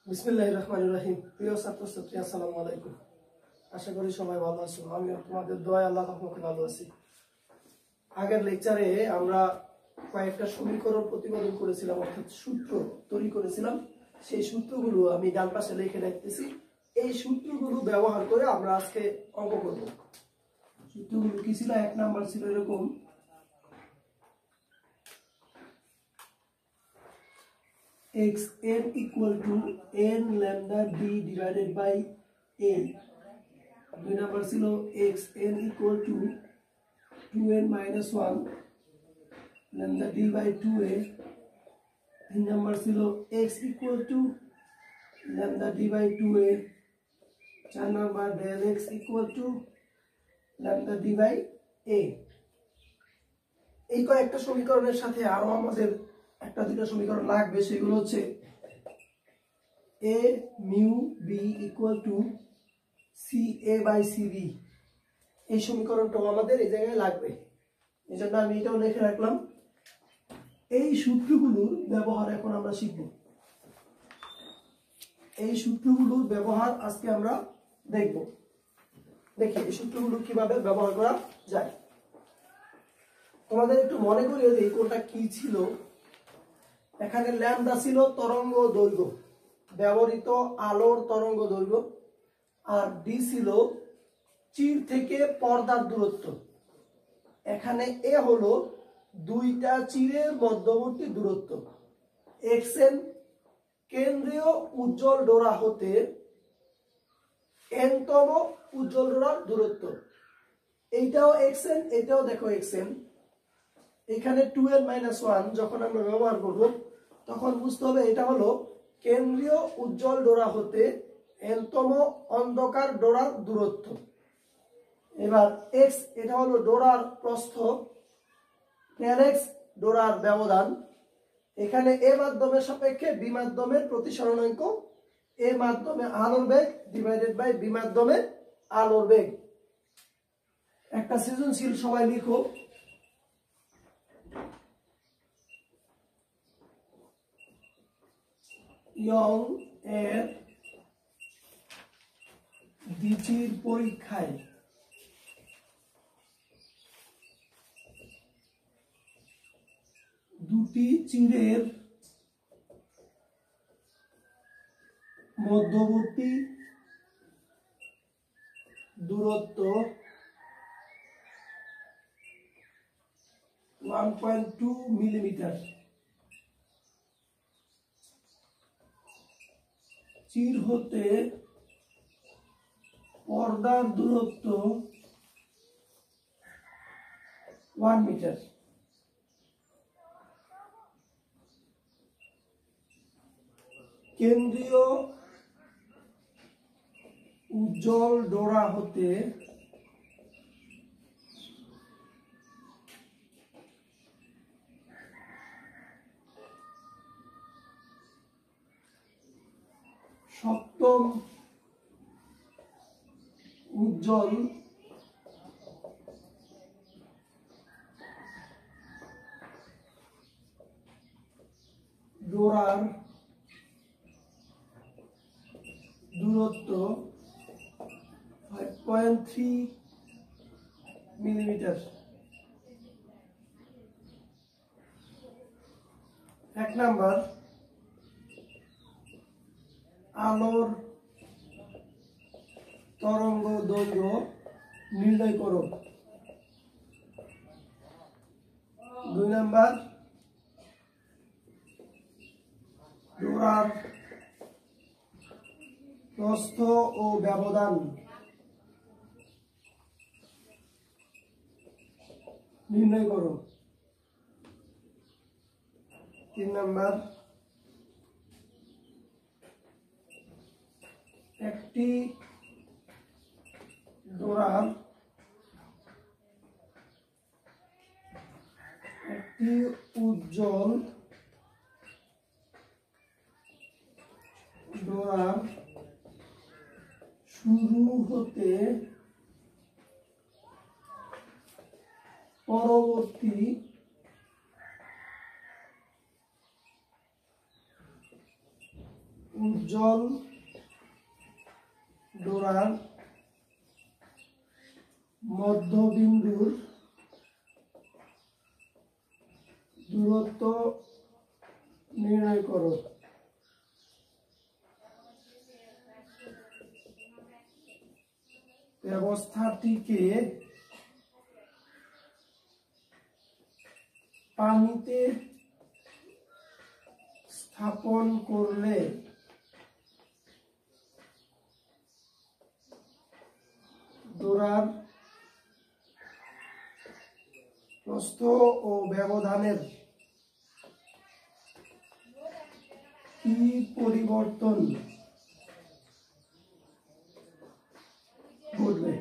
বিসমিল্লাহির রহমানির রহিম। প্রিয় ছাত্রছাত্রী, আসসালামু আলাইকুম। আশা করি সবাই ভালো আছো। আমি তোমাদের দোয়ায় আল্লাহ রহমতে ভালো আছি। আগের লেকচারে আমরা কয়েকটা সমীকরণ প্রতিপাদন করেছিলাম, অর্থাৎ সূত্র তৈরি করেছিলাম। সেই সূত্রগুলো আমি ডান পাশে লিখে রাখতেছি। এই সূত্রগুলো ব্যবহার করে আমরা আজকে অঙ্ক করব। সূত্রগুলো কি ছিল? এক নাম্বার ছিল এরকম, xn equal to n lambda d divided by a. দুই নাম্বার ছিল xn equal to 2n minus 1 lambda d by 2a. তিন নাম্বার ছিল x equal to lambda d by 2a. চার number del x equal to lambda d by a. এই কয়েকটা সমীকরণের সাথে আরো আমাদের একটা দুটো সমীকরণ লাগবে। সেগুলো হচ্ছে a mu b equal to ca by cb। এই সমীকরণটাও আমাদের এই জায়গায় লাগবে, এই জন্য আমি এটাও লিখে রাখলাম। এই সূত্রগুলোর ব্যবহার এখন আমরা শিখব। এই সূত্রগুলোর ব্যবহার আজকে আমরা দেখব। দেখি এই সূত্রগুলো কিভাবে ব্যবহার করা যায়। তোমাদের একটু মনে করিয়ে দিই কোনটা কি ছিল। এখানে ল্যামডা ছিল তরঙ্গ দৈর্ঘ্য, ব্যবহৃত আলোর তরঙ্গ দৈর্ঘ্য, আর ডি ছিল চির থেকে পর্দার দূরত্ব। এখানে এ হলো দুইটা চিরের মধ্যবর্তী দূরত্ব। xn কেন্দ্রীয় উজ্জ্বল ডোরা হতে n-তম উজ্জ্বল ডোরার দূরত্ব। এইটাও xn, এটাও দেখো xn। এখানে 2n-1 যখন আমরা ব্যবহার করব তখন বুঝতে হবে এটা হলো কেন্দ্রীয় উজ্জ্বল ডোরা হতে n-তম অন্ধকার ডোরার দূরত্ব। এবার x এটা হলো ডোরার প্রস্থ, del x ডোরার ব্যবধান। এখানে a মাধ্যমের সাপেক্ষে b মাধ্যমের প্রতিসরণাঙ্ক, a মাধ্যমে আলোর বেগ ডিভাইডেড বাই b মাধ্যমে আলোর বেগ। একটা সৃজনশীল সবাই লিখো। ইয়ং এর দ্বিচির পরীক্ষায় দুটি চিরের মধ্যবর্তী দূরত্ব 1.2 মিলিমিটার। চির হতে পর্দার দূরত্ব 1 মিটার। কেন্দ্রীয় উজ্জ্বল ডোরা হতে সপ্তম উজ্জ্বল ডোরার দূরত্ব 5.3 মিলিমিটার। এক নাম্বার, আলোর তরঙ্গ দৈর্ঘ্য নির্ণয় করো। দুই নাম্বার, ডোরার প্রস্থ ও ব্যবধান নির্ণয় করো। তিন নাম্বার, একটি ডোরার একটি উজ্জ্বল ডোরার শুরু হতে পরবর্তী উজ্জ্বল ডোরার মধ্যবিন্দুর দূরত্ব নির্ণয় করো। ব্যবস্থাটিকে পানিতে স্থাপন করলে ডোরার প্রস্থ ও ব্যবধানের কি পরিবর্তন ঘটবে?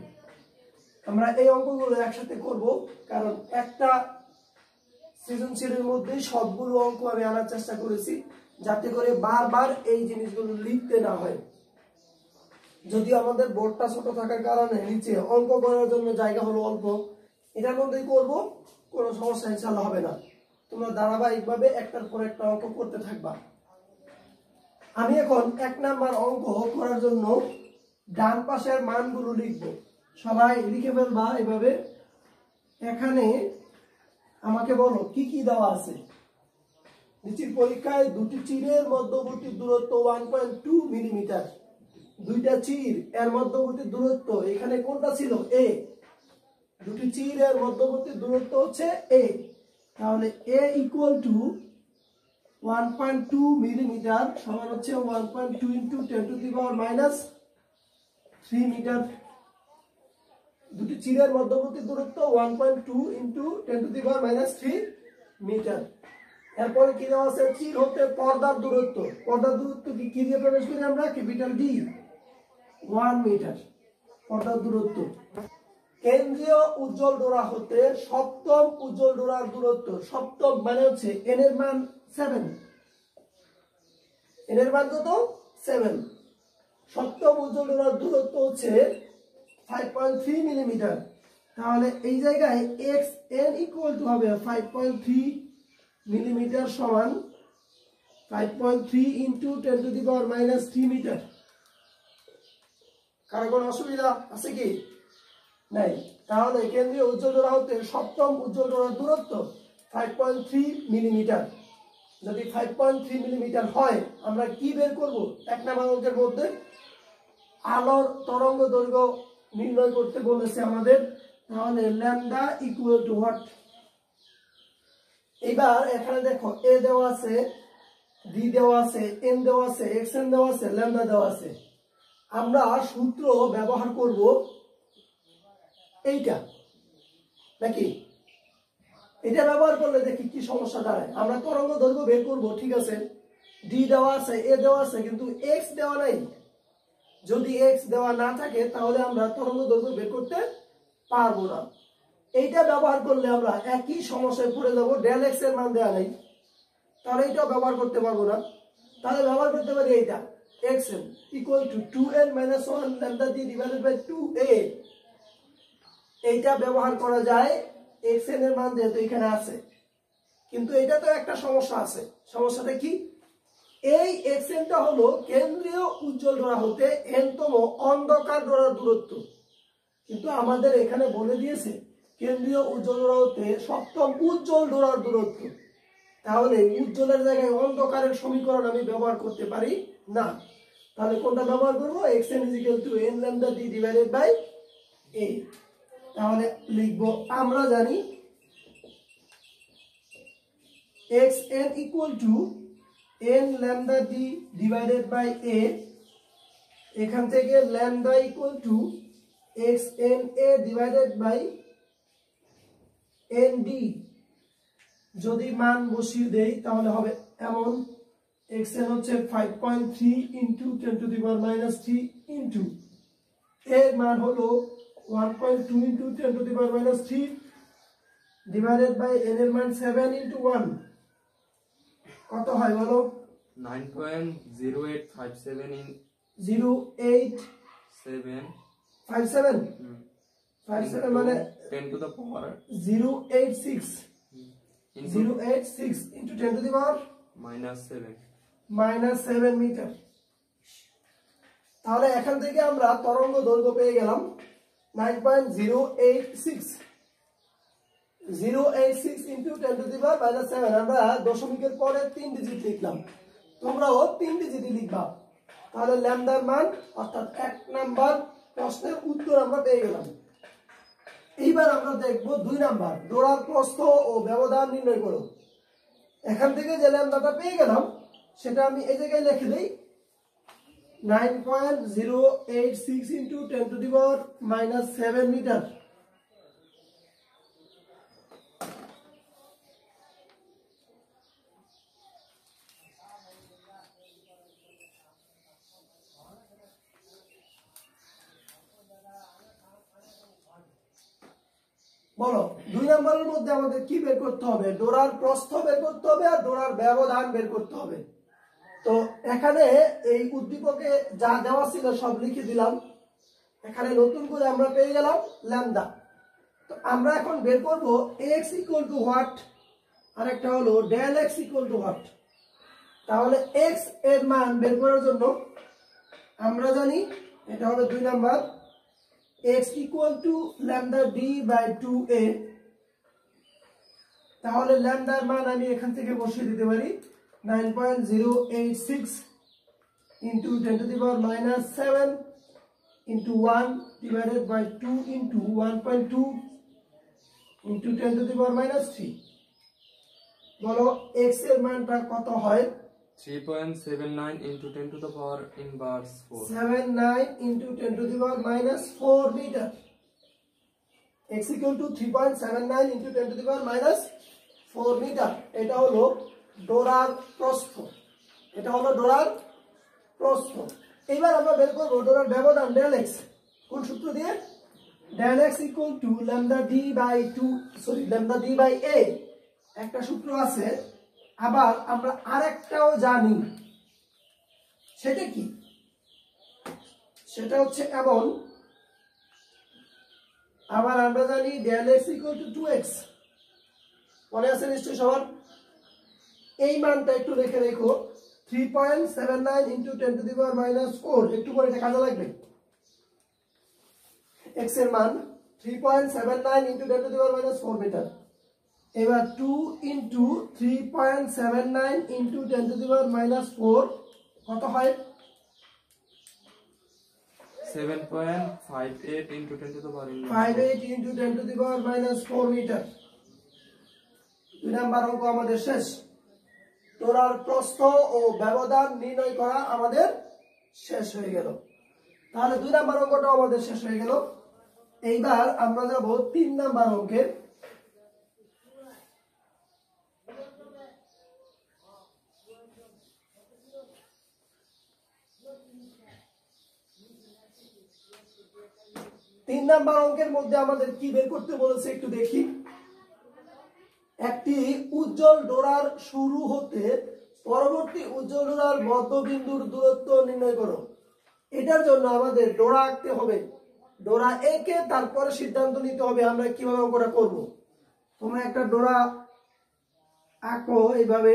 আমরা এই অঙ্কগুলো একসাথে করব, কারণ একটা সৃজনশীলের মধ্যে সবগুলো অঙ্ক আমি আনার চেষ্টা করেছি, যাতে করে বারবার এই জিনিসগুলো লিখতে না হয়। যদি আমাদের বোর্ডটা ছোট থাকার কারণে নিচে অঙ্ক করার জন্য জায়গা হলো অল্প, এটার মধ্যেই করব, কোনো সমস্যা ইনশাআল্লাহ হবে না। তোমরা ধারাবাহিকভাবে একটার পর একটা অঙ্ক করতে থাকবা। আমি এখন 1 নাম্বার অঙ্ক করার জন্য ডান পাশের মানগুলো লিখব। সবাই লিখে ফেলবা এভাবে। এখানে আমাকে বলো কি কি দেওয়া আছে। নিচের পরীক্ষায় দুটি চিরের মধ্যবর্তী দূরত্ব 1.2 মিলিমিটার। দুইটা চির এর মধ্যবর্তী দূরত্ব এখানে কোনটা ছিল? এ। দুটি চির এর মধ্যবর্তী দূরত্ব হচ্ছে এ। তাহলে এ ইকুয়াল টু 1.2 মিলিমিটার সমান হচ্ছে 1.2 into 10 to the power minus 3 metre. দুটি চিরের মধ্যবর্তী দূরত্ব 1.2 into 10 to the power minus 3 metre. এরপরে কি দেওয়া আছে? চির হতে পর্দার দূরত্ব। পর্দার দূরত্ব কি দিয়ে প্রকাশ করি আমরা? ক্যাপিটাল ডি, 1 মিটার পর্দার দূরত্ব। কেন্দ্রীয় উজ্জ্বল ডোরা হতে সপ্তম উজ্জ্বল ডোরার দূরত্ব, সপ্তম মানে হচ্ছে এন এর মান 7, এন এর মান কত? 7। সপ্তম উজ্জ্বল ডোরার দূরত্ব হচ্ছে 5.3 মিলিমিটার। তাহলে এই জায়গায় এক্স এন ইকুয়াল টু হবে 5.3 মিলিমিটার সমান 5.3 into 10 to the power minus 3 metre. কারো কোনো অসুবিধা আছে কি? নাই। তাহলে কেন্দ্রীয় উজ্জ্বল ডোরা হতে সপ্তম উজ্জ্বল ডোরার দূরত্ব 5.3 মিলিমিটার। যদি 5.3 মিলিমিটার হয়, আমরা কি বের করব? 1 নাম্বার অঙ্কের মধ্যে আলোর তরঙ্গ দৈর্ঘ্য নির্ণয় করতে বলেছে আমাদের। তাহলে ল্যামডা ইকুয়াল টু হোয়াট? এবার এখানে দেখো এ দেওয়া আছে, ডি দেওয়া আছে, এন দেওয়া আছে, এক্স এন দেওয়া আছে, ল্যামডা দেওয়া আছে। আমরা সূত্র ব্যবহার করব এইটা, নাকি? এটা ব্যবহার করলে দেখি কি সমস্যা দাঁড়ায়। আমরা তরঙ্গ দৈর্ঘ্য বের করব, ঠিক আছে। ডি দেওয়া আছে, এ দেওয়া আছে, কিন্তু এক্স দেওয়া নাই। যদি এক্স দেওয়া না থাকে তাহলে আমরা তরঙ্গ দৈর্ঘ্য বের করতে পারবো না। এইটা ব্যবহার করলে আমরা একই সমস্যায় পড়ে যাবো। ডেল এক্স এর মান দেওয়া নেই, তাহলে এইটাও ব্যবহার করতে পারবো না। তাহলে ব্যবহার করতে পারি এইটা, x n equal to 2n minus 1 lambda D divided by 2a। এইটা ব্যবহার করা যায় এক্স এন এর মান যেহেতু এখানে আছে। কিন্তু এটা তো একটা সমস্যা আছে। সমস্যাটা কি? এই এক্স এনটা হলো কেন্দ্রীয় উজ্জ্বল ডোরা হতে এনতম অন্ধকার ডোরার দূরত্ব। কিন্তু আমাদের এখানে বলে দিয়েছে কেন্দ্রীয় উজ্জ্বল ডোরা হতে সপ্তম উজ্জ্বল ডোরার দূরত্ব। তাহলে উজ্জ্বলের জায়গায় অন্ধকারের সমীকরণ আমি ব্যবহার করতে পারি না। তাহলে কোনটা ব্যবহার করব? X n is equal to n lambda D divided by a. তাহলে লিখবো, আমরা জানি x n equal to n lambda D divided by a. এখান থেকে lambda equal to x n a divided by n d. যদি মান বসিয়ে দেই তাহলে হবে এমন, এক্স এন হচ্ছে 5.3 into 10 to the power minus 3 into এর মান হলো 1.2 into 10 to the power minus 3 divided by n এর মান 7 ইন্টু 1। কত হয় বলো? 9.0857 in 0.87 57 মানে 10 to the power 0.86 0.86 into 10 to the power minus 7 minus 7 meter। তাহলে এখান থেকে আমরা তরঙ্গ দৈর্ঘ্য পেয়ে গেলাম 9.086 ইন্টু 10 টু দি পাওয়ার -7। আমরা দশমিকের পরে 3 ডিজিট লিখলাম, তোমরাও 3 ডিজিট লিখবা। তাহলে ল্যামডার মান অর্থাৎ 1 নাম্বার প্রশ্নের উত্তর আমরা পেয়ে গেলাম। এইবার আমরা দেখব 2 নাম্বার, ডোরার প্রস্থ ও ব্যবধান নির্ণয় করো। এখান থেকে যে ল্যামডাটা পেয়ে গেলাম সেটা আমি এই জায়গায় লিখে দেই 9.086 into 10 to the power -7 metre. বলো 2 নম্বরের মধ্যে আমাদের কি বের করতে হবে? ডোরার প্রস্থ বের করতে হবে আর ডোরার ব্যবধান বের করতে হবে। তো এখানে এই উদ্দীপকে যা দেওয়া ছিল সব লিখে দিলাম। এখানে নতুন করে আমরা পেয়ে গেলাম ল্যামডা। তো আমরা এখন বের করব x ইকুয়াল টু হোয়াট, আর একটা হলো del x equal to what. তাহলে x এর মান বের করার জন্য আমরা জানি এটা হবে 2 number x equal to lambda d by 2a। তাহলে ল্যামডার মান আমি এখান থেকে বসিয়ে দিতে পারি 9.086 into 10 to the power -7 into 1 divided by 2 into 1.2 into 10 to the power -3। বলো x এর মানটা কত হয়? 3.79 into 10 to the power inverse 4। 79 into 10 to the power -4 meter। x equal to 3.79 into 10 to the power -4 meter। এটা হলো ডোরার প্রস্থ, এটা হলো ডোরার প্রস্থ। এবার আমরা বের করব ডোরার ব্যবধান ডেল x। কোন সূত্র দিয়ে? Del x equal to lambda d by 2 lambda d by a একটা সূত্র আছে। আবার আমরা আরেকটাও জানি, সেটা কি? সেটা হচ্ছে এমন, আবার আমরা জানি del x equal to 2x। মনে আছে নিশ্চয়ই সবার? এই মানটা একটু রেখে রেখো 3.79 into 10 to the power -4। একটু পরে এটা কাজে লাগবে। x এর মান 3.79 into 10 to the power -4 metre. এবার 2 into 3.79 into 10 to the power -4 কত হয়? 7.58 into 10 to the power 58 into 10 to the power -4 metre. 2 number অঙ্ক আমাদের শেষ। ডোরার প্রস্থ ও ব্যবধান নির্ণয় করা আমাদের শেষ হয়ে গেল। তাহলে 2 নাম্বার অঙ্কটাও আমাদের শেষ হয়ে গেল। এইবার আমরা যাব 3 নাম্বার অঙ্কের। তিন নাম্বার অঙ্কের মধ্যে আমাদের কি বের করতে বলেছে একটু দেখি। একটি উজ্জ্বল ডোরার শুরু হতে পরবর্তী উজ্জ্বল ডোরার মধ্যবিন্দুর দূরত্ব নির্ণয় করো। এটার জন্য আমাদের ডোরা আঁকতে হবে। ডোরা এঁকে তারপরে সিদ্ধান্ত নিতে হবে আমরা কিভাবে অঙ্কটা করব। তোমরা একটা ডোরা আঁকো এইভাবে।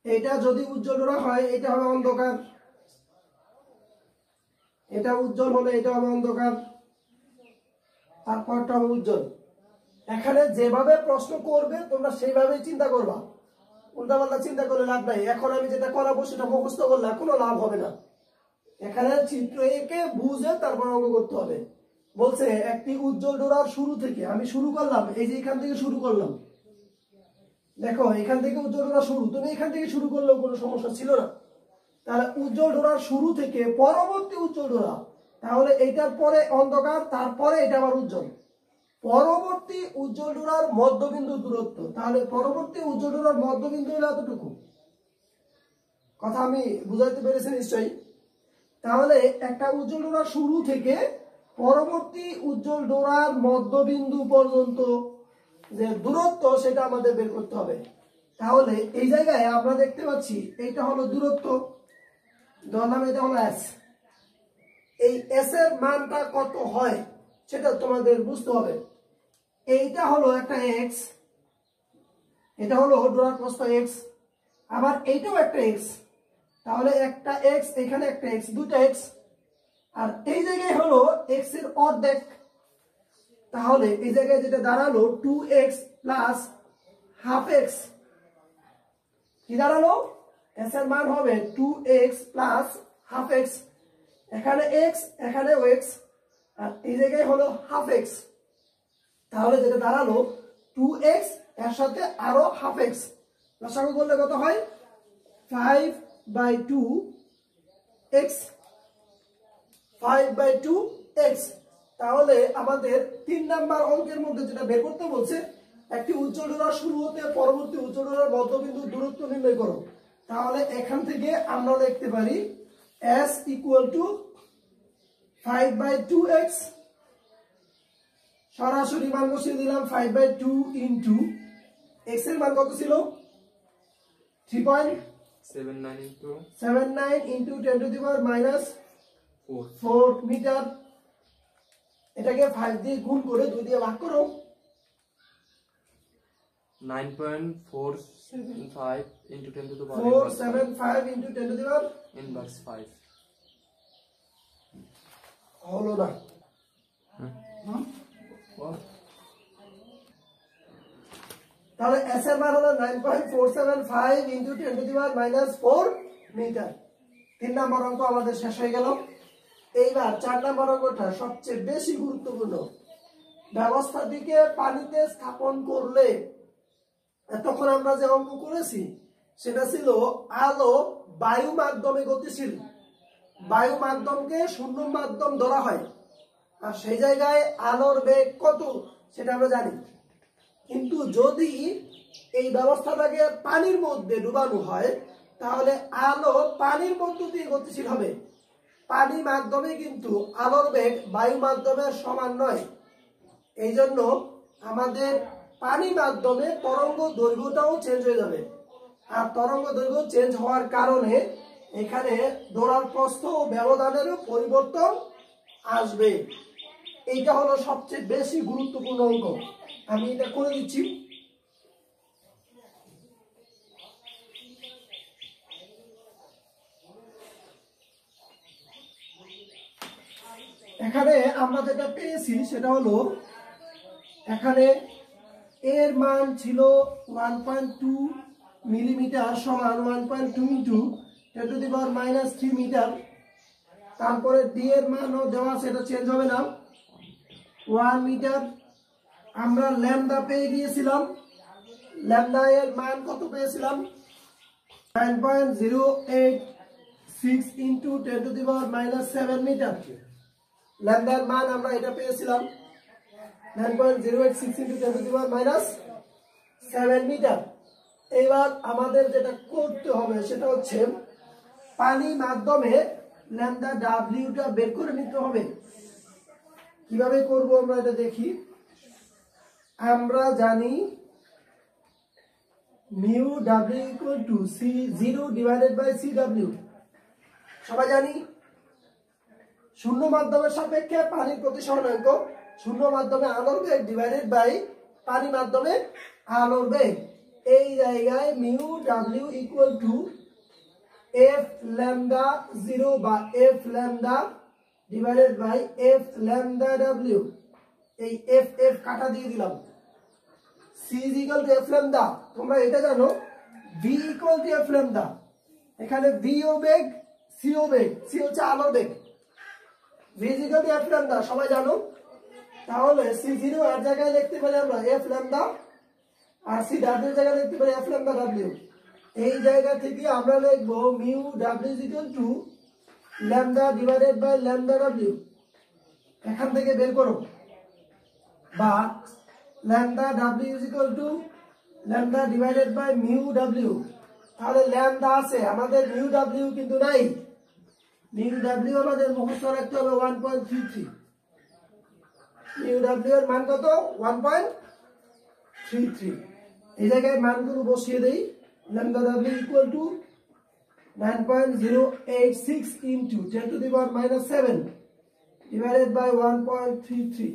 এটা যদি উজ্জ্বল ডোরা হয় এটা হবে অন্ধকার, এটা উজ্জ্বল হলে এটা হবে অন্ধকার, তারপরটা হবে উজ্জ্বল। এখানে যেভাবে প্রশ্ন করবে তোমরা সেইভাবেই চিন্তা করবা, উল্টাপাল্টা চিন্তা করলে লাভ নাই। এখন আমি যেটা করাবো সেটা মুখস্থ করলে কোনো লাভ হবে না। এখানে চিত্র এঁকে বুঝে তারপর অঙ্ক করতে হবে। বলছে একটি উজ্জ্বল ডোরার শুরু থেকে, আমি শুরু করলাম, এই যে এখান থেকে শুরু করলাম, দেখো এখান থেকে উজ্জ্বল ডোরা শুরু, তুমি এখান থেকে শুরু করলেও কোনো সমস্যা ছিল না। তাহলে উজ্জ্বল ডোরার শুরু থেকে পরবর্তী উজ্জ্বল ডোরা, তাহলে এইটার পরে অন্ধকার, তারপরে এটা আবার উজ্জ্বল। পরবর্তী উজ্জ্বল ডোরার মধ্যবিন্দু দূরত্ব, তাহলে পরবর্তী উজ্জ্বল ডোরার মধ্যবিন্দু হলো এতটুকু। কথা আমি বুঝাইতে পেরেছি নিশ্চয়ই? তাহলে একটা উজ্জ্বল ডোরার শুরু থেকে পরবর্তী উজ্জ্বল ডোরার মধ্যবিন্দু পর্যন্ত যে দূরত্ব সেটা আমাদের বের করতে হবে। তাহলে এই জায়গায় আমরা দেখতে পাচ্ছি এইটা হলো দূরত্ব, ধরলাম এটা হলো এস। এই এস এর মানটা কত হয় সেটা তোমাদের বুঝতে হবে। এইটা হলো একটা এক্স, এটা হলো ডোরার প্রস্থ এক্স, আবার এইটাও একটা x, তাহলে একটা x, এখানে একটা x, দুটো x, আর এই জায়গায় হলো x এর অর্ধেক, তাহলে এই জায়গায় যেটা দাঁড়ালো 2x প্লাস হাফ x, কি দাঁড়ালো? s এর মান হবে 2x প্লাস হাফ x, এখানে x এখানেও x, আর এই জায়গায় হলো হাফ x, তাহলে যেটা দাঁড়ালো 2x এর সাথে আরো হাফ x, লসাগু করলে কত হয়? 5/2x, 5/2x। তাহলে আমাদের 3 নাম্বার অঙ্কের মধ্যে যেটা বের করতে বলছে, একটি উজ্জ্বল ডোরার শুরু হতে পরবর্তী উজ্জ্বল ডোরার মধ্যবিন্দুর দূরত্ব নির্ণয় করো। তাহলে এখান থেকে আমরা লিখতে পারি s = 5/2x, সরাসরি মান বসিয়ে দিলাম 5/2 ইনটু x এর মান কত ছিল? 3.79 ইনটু 10⁻⁴ মিটার। এটাকে 5 দিয়ে গুণ করে 2 দিয়ে ভাগ করো। 9.475 into 10 to the power 475 into 10 to the power inverse 5 হলো না। তাহলে s এর মান হলো 9.475 into 10 to the power -4 metre. 3 number অঙ্ক আমাদের শেষ হয়ে গেল। এইবার 4 নাম্বার অঙ্কটা সবচেয়ে বেশি গুরুত্বপূর্ণ। ব্যবস্থাটিকে পানিতে স্থাপন করলে, এতক্ষণ আমরা যে অঙ্ক করেছি সেটা ছিল আলো বায়ু মাধ্যমে গতিশীল, বায়ু মাধ্যমকে শূন্য মাধ্যম ধরা হয়, আর সেই জায়গায় আলোর বেগ কত সেটা আমরা জানি। কিন্তু যদি এই ব্যবস্থাটাকে পানির মধ্যে ডুবানো হয়, তাহলে আলো পানির মধ্য দিয়ে গতিশীল হবে। পানি মাধ্যমে কিন্তু আলোর বেগ বায়ু মাধ্যমের সমান নয়, এই জন্য আমাদের পানি মাধ্যমে তরঙ্গ দৈর্ঘ্যটাও চেঞ্জ হয়ে যাবে, আর তরঙ্গ দৈর্ঘ্য চেঞ্জ হওয়ার কারণে এখানে ডোরার প্রস্থ ও ব্যবধানেরও পরিবর্তন আসবে। এইটা হলো সবচেয়ে বেশি গুরুত্বপূর্ণ অঙ্ক। আমি এটা করে দিচ্ছি। এখানে আমরা যেটা পেয়েছি সেটা হলো, এখানে এর মান ছিল 1.2 মিলিমিটার সমান 1.2 ইন্টু 10⁻³ মিটার। তারপরে ডি এর মানও দেওয়া, সেটা চেঞ্জ হবে না, 1 মিটার। আমরা ল্যামডা পেয়ে গিয়েছিলাম, ল্যামডা এর মান কত পেয়েছিলাম? 9.086 ইন্টু 10⁻⁷ মিটার। ল্যামডার মান আমরা এটা পেয়েছিলাম 9.086 ইন্টু 10⁻⁷ মিটার। এবার আমাদের যেটা করতে হবে সেটা হচ্ছে পানি মাধ্যমে ল্যামডা ডাব্লিউটা বের করে নিতে হবে। কিভাবে করব আমরা এটা দেখি। আমরা জানি মিউ ডাব্লিউ ইকুয়াল টু C0/CW, সবাই জানি। শূন্য মাধ্যমের সাপেক্ষে পানির প্রতিসরণাঙ্ক, শূন্য মাধ্যমে আলোর বেগ ডিভাইডেড বাই পানি মাধ্যমে আলোর বেগ। এই জায়গায় মিউ ডাব্লিউ ইকুয়াল টু এফ ল্যামডা 0 বা f lambda divided by f lambda ডাব্লিউ। এই এফ এফ কাটা দিয়ে দিলাম। C is equal to f lambda, তোমরা এটা জানো, v equal to f lambda. এখানে ভি ও বেগ, সি ও বেগ, সি হচ্ছে আলোর বেগ, v is equal to f lambda সবাই জানো। তাহলে C0 এর জায়গায় লিখতে পারি আমরা এফ ল্যামডা, আর সি ডাব্লিউ এর জায়গায় লিখতে পারি এফ ল্যামডা ডাব্লিউ। এই জায়গা থেকে আমরা লিখব mu W is equal to lambda divided by lambda W. এখান থেকে বের করো, বা lambda W is equal to lambda divided by mu W. তাহলে ল্যামডা আছে, আমাদের মিউ ডাব্লিউ কিন্তু নাই। মিউ ডাব্লিউ আমাদের মুখস্থ রাখতে হবে 1.33। মিউ ডাব্লিউ এর মান কত? 1.33। এই জায়গায় মানগুলো বসিয়ে দেই। Lambda W equal to 9.086 into 10⁻⁷ divided by 1.33।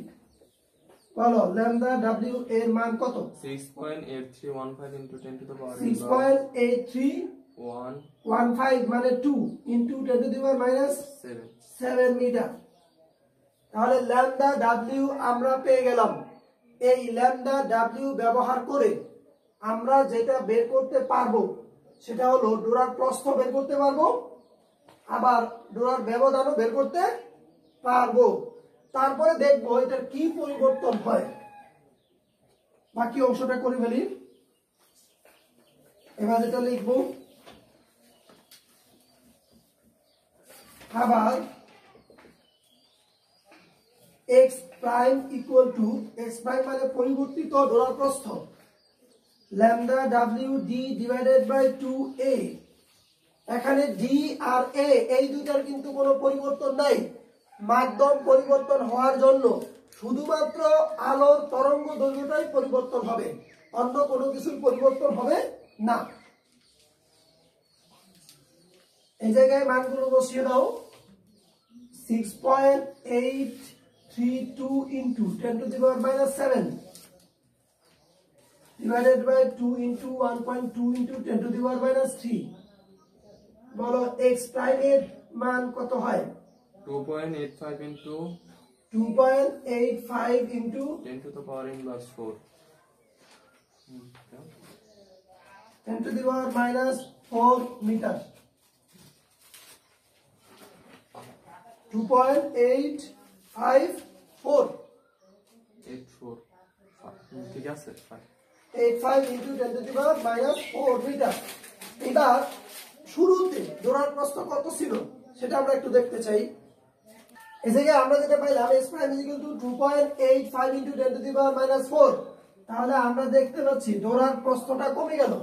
বলো ল্যামডা ডাব্লিউ এর মান কত? 6.8315 into 10⁻⁷ 6.8315 15 মানে 2 into 10 to the power minus 7 metre. তাহলে ল্যামডা ডাব্লিউ আমরা পেয়ে গেলাম। এই ল্যামডা ডাব্লিউ ব্যবহার করে আমরা যেটা বের করতে পারবো সেটা হলো ডোরার প্রস্থ বের করতে পারবো, আবার ডোরার ব্যবধানও বের করতে পারবো। তারপরে দেখবো এটার কি পরিবর্তন হয়। বাকি অংশটা করে ফেলি। এবার যেটা লিখবো, আবার x prime equal to x prime মানে পরিবর্তিত ডোরার প্রস্থ lambda W D divided by 2a। এখানে ডি আর এ এই দুইটার কিন্তু কোনো পরিবর্তন নাই। মাধ্যম পরিবর্তন হওয়ার জন্য শুধুমাত্র আলোর তরঙ্গ দৈর্ঘ্যটাই পরিবর্তন হবে, অন্য কোনো কিছুর পরিবর্তন হবে না। এই জায়গায় মানগুলো বসিয়ে দাও। 6.832 into 10 to the power minus 7 divided by 2 into 1.2 into 10 to the power minus 3। বলো x প্রাইম এর মান কত হয়? 2.85 into 2.85 into 10 to the power inverse 4 10 to the power minus 4 meter। 2.854 ঠিক আছে 85 into 10 to the power minus 4 metre. এবার শুরুতে ডোরার প্রস্থ কত ছিল সেটা আমরা একটু দেখতে চাই। এই জায়গায় আমরা যেটা পাইলাম s prime equal two 2.85 into 10 to the power minus 4। তাহলে আমরা দেখতে পাচ্ছি ডোরার প্রস্থটা কমে গেল।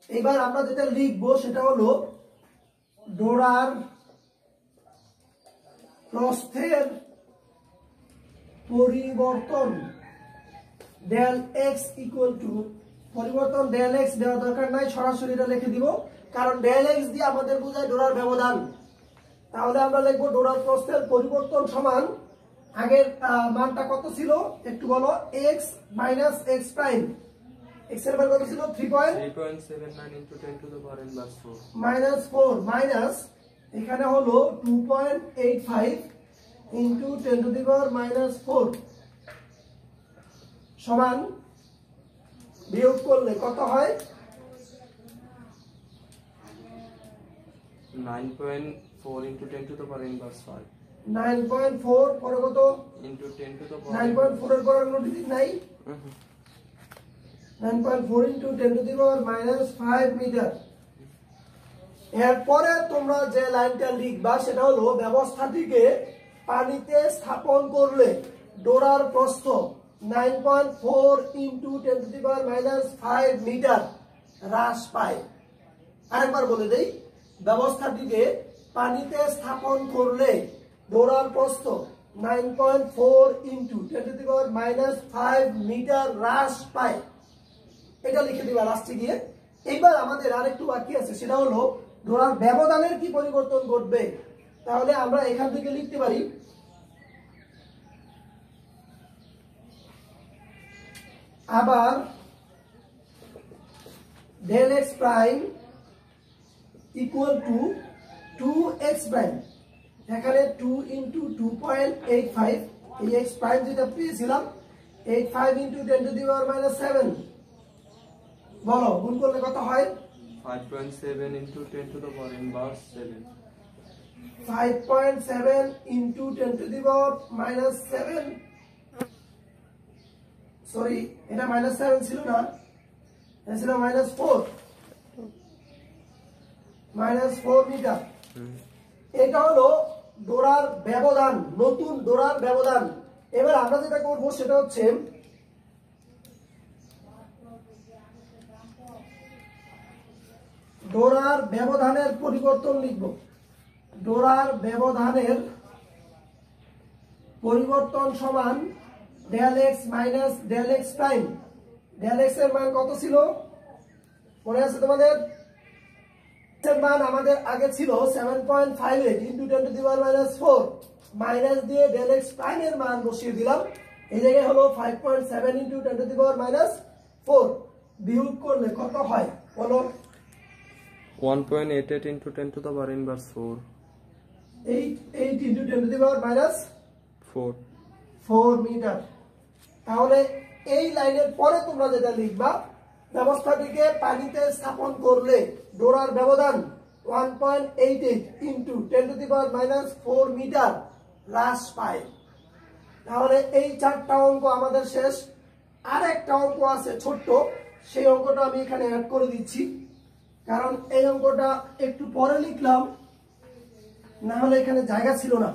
এবার আমরা যেটা লিখবো সেটা হলো ডোরার প্রস্থের পরিবর্তন ডেল এক্স ইকুয়াল টু, পরিবর্তন ডেল এক্স দেওয়া দরকার নাই, সরাসরি এটা লিখে দিব, কারণ ডেল এক্স দিয়ে আমাদের বোঝায় ডোরার ব্যবধান। তাহলে আমরা লিখবো ডোরার প্রস্থের পরিবর্তন সমান, আগের মানটা কত ছিল একটু বলো, x minus x prime. X এর মান কত ছিল? 3.79 into 10 to the power inverse 4 minus 4 minus এখানে হলো 2.85 into 10 to the power minus 4 সমান, বিয়োগ করলে কত হয়? 9.4 into 10 to the power inverse 5 9.4 পরে কত? into 10 to the power 9.4 এর পরে কোনো ডিজিট নাই। 9.4 into 10 to the power minus 5 metre. এরপরে তোমরা যে লাইনটা লিখবা সেটা হলো ব্যবস্থাটিকে পানিতে স্থাপন করলে ডোরার প্রস্থ 9.4 into 10 to the power minus 5 metre হ্রাস পায়। আরেকবার বলে দেই, ব্যবস্থাটিকে পানিতে স্থাপন করলে ডোরার প্রস্থ 9.4 into 10 to the power minus 5 metre হ্রাস পায়। এটা লিখে দিবা লাস্টে গিয়ে। এইবার আমাদের আরেকটু বাকি আছে, সেটা হলো ডোরার ব্যবধানের কি পরিবর্তন ঘটবে। তাহলে আমরা এখান থেকে লিখতে পারি আবার del x prime equal to 2x prime. এখানে 2 into 2.85, এই x প্রাইম যেটা পেয়েছিলাম 85 into 10 to the power minus 7, বলো গুণ করলে কত হয়? 5.7 into 10 to the power inverse 7 5.7 into 10 to the power minus 7, sorry এটা minus 7 ছিল না, এটা ছিল minus 4 মিটার। এটা হলো ডোরার ব্যবধান, নতুন ডোরার ব্যবধান। এবার আমরা যেটা করব সেটা হচ্ছে ডোরার ব্যবধানের পরিবর্তন লিখব। ডোরার ব্যবধানের পরিবর্তন সমান del x minus del x prime. Del x এর মান কত ছিল মনে আছে তোমাদের? এর মান আমাদের আগে ছিল 7.58 into 10 to the power minus 4, minus দিয়ে ডেল এক্স প্রাইম এর মান বসিয়ে দিলাম। এই জায়গায় হলো 5.7 into 10 to the power minus 4, বিয়োগ করলে কত হয় বলো? 1.88 into 10 to the power inverse 4. 8 into 10 to the power minus 4 metre. তাহলে এই লাইনের পরে তোমরা যেটা লিখবা, ব্যবস্থাটিকে পানিতে স্থাপন করলে ডোরার ব্যবধান 1.88 into 10 to the power minus 4 metre হ্রাস পায়। তাহলে এই 4টা অঙ্ক আমাদের শেষ। আরেকটা অঙ্ক আছে ছোট্ট, সেই অঙ্কটা আমি এখানে অ্যাড করে দিচ্ছি, কারণ এই অঙ্কটা একটু পরে লিখলাম, না হলে এখানে জায়গা ছিল না।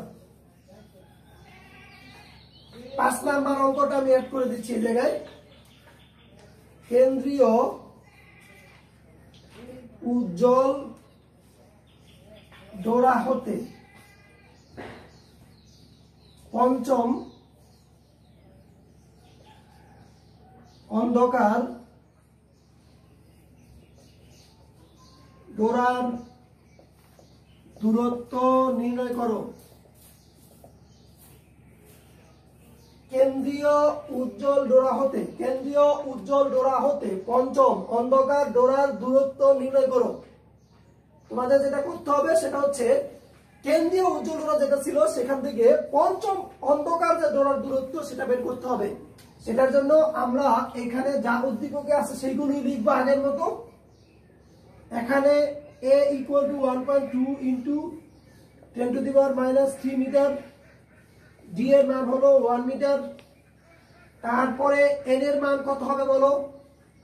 5 নাম্বার অঙ্কটা আমি অ্যাড করে দিচ্ছি এই জায়গায়। কেন্দ্রীয় উজ্জ্বল ডোরা হতে পঞ্চম অন্ধকার ডোরার দূরত্ব নির্ণয় করো। কেন্দ্রীয় উজ্জ্বল ডোরা হতে পঞ্চম অন্ধকার ডোরার দূরত্ব নির্ণয় করো। তোমাদের যেটা করতে হবে সেটা হচ্ছে কেন্দ্রীয় উজ্জ্বল ডোরা যেটা ছিল সেখান থেকে পঞ্চম অন্ধকার যে ডোরার দূরত্ব সেটা বের করতে হবে। সেটার জন্য আমরা এখানে যা উদ্দীপকে আছে সেইগুলোই লিখবো আগের মতো। এখানে a equal to 1.2 into 10 to the power minus 3 metre, d এর মান হলো 1 মিটার। তারপরে n এর মান কত হবে বলো?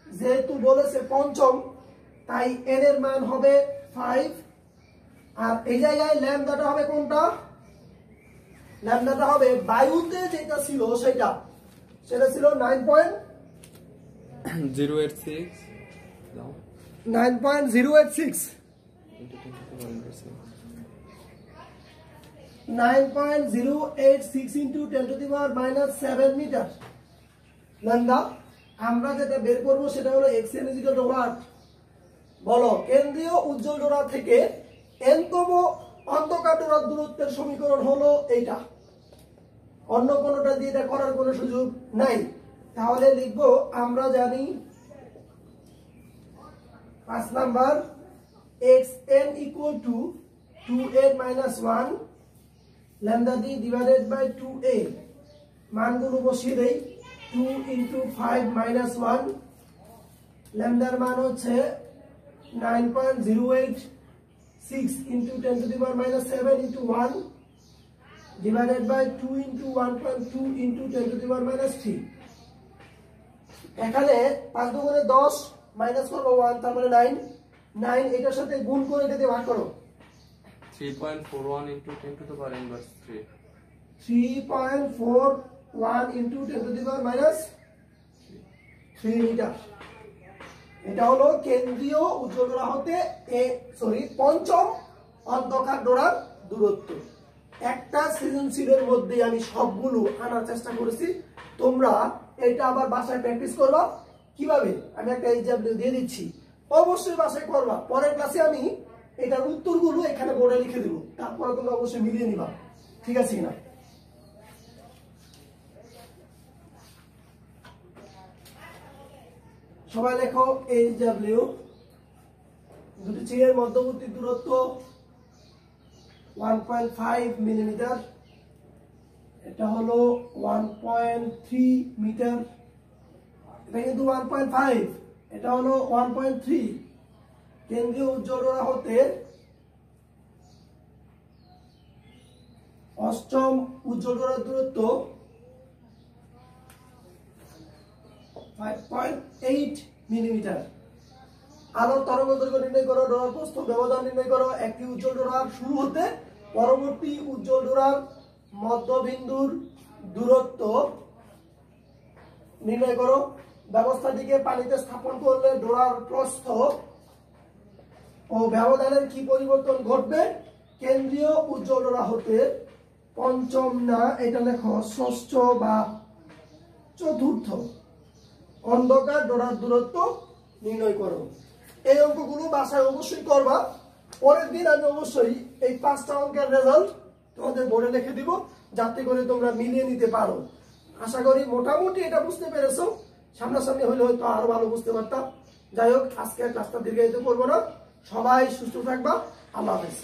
যেহেতু বলেছে পঞ্চম তাই n এর মান হবে 5। আর এই জায়গায় ল্যামডাটা হবে কোনটা? ল্যামডাটা হবে বায়ুতে যেটা ছিল সেটা ছিল 0.086 9.086 into 10 to the power minus 7 metre. Lambda আমরা যেটা বের করব সেটা হলো xn = what? বলো, কেন্দ্রীয় উজ্জ্বল ডোরা থেকে nতম অন্ধকার ডোরার দূরত্বের সমীকরণ হলো এইটা। অন্য কোনোটা দিয়ে এটা করার কোনো সুযোগ নাই। তাহলে লিখবো, আমরা জানি 5 number xn equal to 2a minus 1 lambda d divided by 2a। মানগুলো বসিয়ে দেই। 2 into 5 minus 1, ল্যামডার মান হচ্ছে 9.086 into 10 to the power minus 7 into 1 divided by 2 into 1.2 into 10 to the power minus 3। এখানে 5 দুগুণে 10 মাইনাস করবো 1, তার মানে 9। 9 এটার সাথে গুণ করে এটা দিয়ে ভাগ করো। 3.41 into 10 to the power inverse 3। 3.41 into 10 to the power minus 3 metre. এটা হলো কেন্দ্রীয় উজ্জ্বল ডোরা হতে পঞ্চম অন্ধকার ডোরার দূরত্ব। একটা সৃজনশীলের মধ্যে আমি সবগুলো আনার চেষ্টা করেছি। তোমরা এটা আবার বাসায় প্র্যাকটিস করবা। কিভাবে? আমি একটা এক্সাম্পল দিয়ে দিচ্ছি, অবশ্যই বাসায় করবা। পরের ক্লাসে আমি এটার উত্তরগুলো এখানে বোর্ডে লিখে দেব, তারপরে তোমরা অবশ্যই মিলিয়ে নিবা। ঠিক আছে কিনা? সবাই লেখো HW। দুটি চিহ্নের মধ্যবর্তী দূরত্ব 1.5 মিলিমিটার। এটা হলো 1.3 মিটার। এটা কিন্তু 1.5, এটা হলো 1.3। কেন্দ্রীয় উজ্জ্বল ডোরা হতে অষ্টম উজ্জ্বল ডোরার দূরত্ব 5.8 মিলিমিটার। আলোর তরঙ্গ দৈর্ঘ্য নির্ণয় করো, ডোরার প্রস্থ ব্যবধান নির্ণয় করো। একটি উজ্জ্বল ডোরার শুরু হতে পরবর্তী উজ্জ্বল ডোরার মধ্যবিন্দুর দূরত্ব নির্ণয় করো। ব্যবস্থাটিকে পানিতে স্থাপন করলে ডোরার প্রস্থ ও ব্যবধানের কি পরিবর্তন ঘটবে? কেন্দ্রীয় উজ্জ্বল ডোরা হতে পঞ্চম না, এটা লেখো ষষ্ঠ বা চতুর্থ অন্ধকার ডোরার দূরত্ব নির্ণয় করো। এই অঙ্কগুলো বাসায় অবশ্যই করবা। পরের দিন আমি অবশ্যই এই 5টা অঙ্কের রেজাল্ট তোমাদের বোর্ডে লিখে দিব, যাতে করে তোমরা মিলিয়ে নিতে পারো। আশা করি মোটামুটি এটা বুঝতে পেরেছো। সামনাসামনি হলে হয়তো আরো ভালো বুঝতে পারতাম। যাই হোক, আজকে ক্লাসটা দীর্ঘায়িত করবো না। সবাই সুস্থ থাকবা। আল্লাহ হাফেজ।